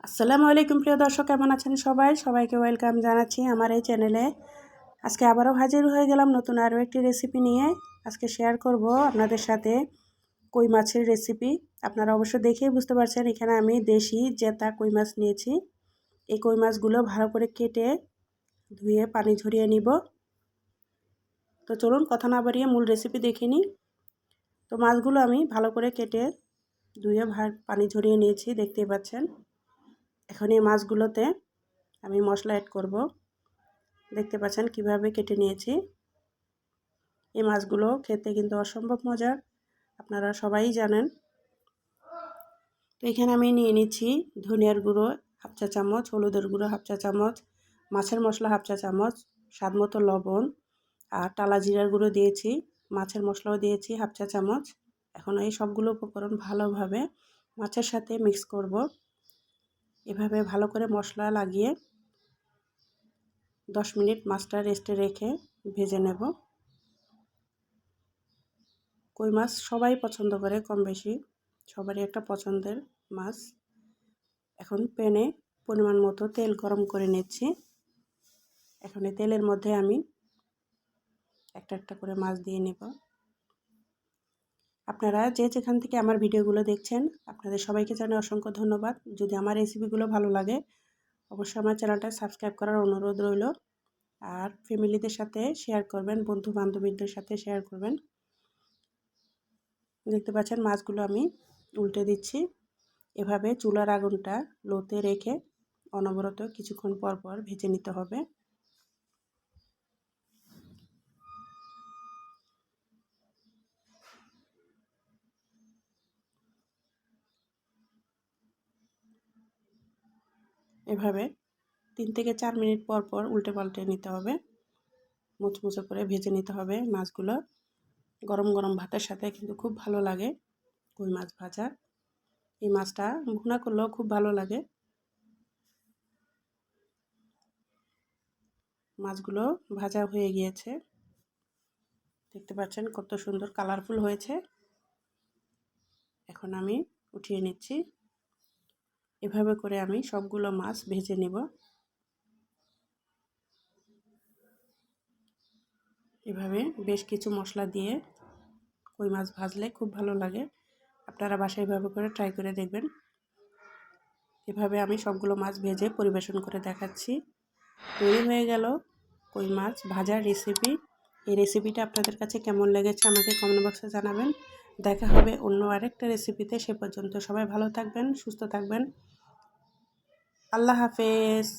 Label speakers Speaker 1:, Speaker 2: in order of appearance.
Speaker 1: আসসালামু আলাইকুম প্রিয় দর্শক, কেমন আছেন সবাইকে ওয়েলকাম জানাচ্ছি আমার এই চ্যানেলে। আজকে আবারও হাজির হয়ে গেলাম নতুন আরও একটি রেসিপি নিয়ে। আজকে শেয়ার করব আপনাদের সাথে কই মাছের রেসিপি। আপনারা অবশ্য দেখেই বুঝতে পারছেন এখানে আমি দেশি জেতা কই মাছ নিয়েছি। এই কই মাছগুলো ভালো করে কেটে ধুয়ে পানি ঝরিয়ে নিব। তো চলুন কথা না বাড়িয়ে মূল রেসিপি দেখে নিই। তো মাছগুলো আমি ভালো করে কেটে ধুয়ে পানি ঝরিয়ে নিয়েছি, দেখতেই পাচ্ছেন। এখন এই মাছগুলোতে আমি মশলা অ্যাড করব। দেখতে পাচ্ছেন কিভাবে কেটে নিয়েছি। এই মাছগুলো খেতে কিন্তু অসম্ভব মজার, আপনারা সবাই জানেন। তো এখানে আমি নিয়ে নিচ্ছি ধনিয়ার গুঁড়ো হাফ চা চামচ, হলুদের গুঁড়ো হাফ চা চামচ, মাছের মশলা হাফ চা চামচ, স্বাদ মতো লবণ আর টালা জিরার গুঁড়ো দিয়েছি, মাছের মশলাও দিয়েছি হাফ চা চামচ। এখন এই সবগুলো উপকরণ ভালোভাবে মাছের সাথে মিক্স করব। এভাবে ভালো করে মশলা লাগিয়ে 10 মিনিট মাছটা রেস্টে রেখে ভেজে নেব। কই মাছ সবাই পছন্দ করে, কম বেশি সবারই একটা পছন্দের মাছ। এখন প্যানে পরিমাণ মতো তেল গরম করে নিচ্ছি। এখন এই তেলের মধ্যে আমি একটা একটা করে মাছ দিয়ে নেব। আপনারা যে যেখান থেকে আমার ভিডিওগুলো দেখছেন, আপনাদের সবাইকে জানাই অসংখ্য ধন্যবাদ। যদি আমার রেসিপিগুলো ভালো লাগে অবশ্যই আমার চ্যানেলটা সাবস্ক্রাইব করার অনুরোধ রইল। আর ফ্যামিলিদের সাথে শেয়ার করবেন, বন্ধু বান্ধবীদের সাথে শেয়ার করবেন। দেখতে পাচ্ছেন মাছগুলো আমি উল্টে দিচ্ছি। এভাবে চুলার আগুনটা লোতে রেখে অনবরত কিছুক্ষণ পর পর ভেজে নিতে হবে। এভাবে 3 থেকে 4 মিনিট পর পর উল্টে পাল্টে নিতে হবে, মুচমুচে করে ভেজে নিতে হবে মাছগুলো। গরম গরম ভাতের সাথে কিন্তু খুব ভালো লাগে কই মাছ ভাজা। এই মাছটা ভুনা করলেও খুব ভালো লাগে। মাছগুলো ভাজা হয়ে গিয়েছে, দেখতে পাচ্ছেন কত সুন্দর কালারফুল হয়েছে। এখন আমি উঠিয়ে নিচ্ছি। এভাবে করে আমি সবগুলো মাছ ভেজে নেব। এভাবে বেশ কিছু মশলা দিয়ে কই মাছ ভাজলে খুব ভালো লাগে। আপনারা বাসায় এভাবে করে ট্রাই করে দেখবেন। এভাবে আমি সবগুলো মাছ ভেজে পরিবেশন করে দেখাচ্ছি। তৈরি হয়ে গেল কই মাছ ভাজার রেসিপি। এই রেসিপিটা আপনাদের কাছে কেমন লেগেছে আমাকে কমেন্ট বক্সে জানাবেন। দেখা হবে অন্য আরেকটা রেসিপিতে। সে পর্যন্ত সবাই ভালো থাকবেন, সুস্থ থাকবেন। আল্লাহ হাফেজ।